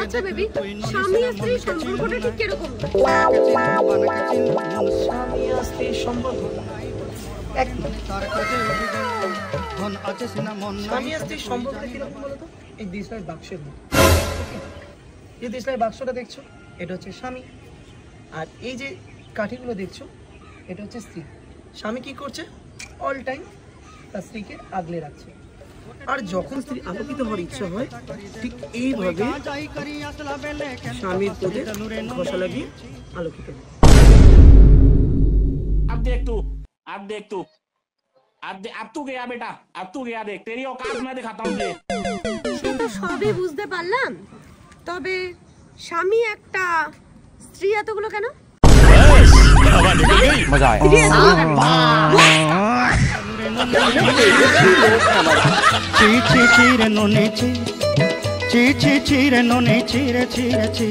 আচ্ছা বেবি, স্বামী আর স্ত্রীর সম্পর্কটা ঠিক কিরকম? স্বামী আর স্ত্রীর সম্পর্ক স্বামী আর স্ত্রীর সম্পর্কটা কিরকম বলতো? এই দেশলাই বাক্সের মতো। যে দেশলাই বাক্সটা দেখছো এটা হচ্ছে স্বামী, আর এই যে কাঠিগুলো দেখছো এটা হচ্ছে স্ত্রী। স্বামী কি করছে? অল টাইম তার স্ত্রীকে আগলে রাখছে, আর যখন স্ত্রী আলোকিত হওয়ার ইচ্ছা হয় ঠিক এইভাবে স্বামীর পদে ঘষা লাগিয়ে আলোকিত হয়। अब देख तू, अब देख तू, अब तू गया बेटा, अब तू गया, देख तेरी औकात मैं दिखाता हूँ तुझे। কিন্তু সবই বুঝতে পারলাম, তবে স্বামী একটা, স্ত্রী এতগুলো কেন? मजा आया। ची ची ची रे नोने ची ची ची ची रे नोने ची रे ची रे ची।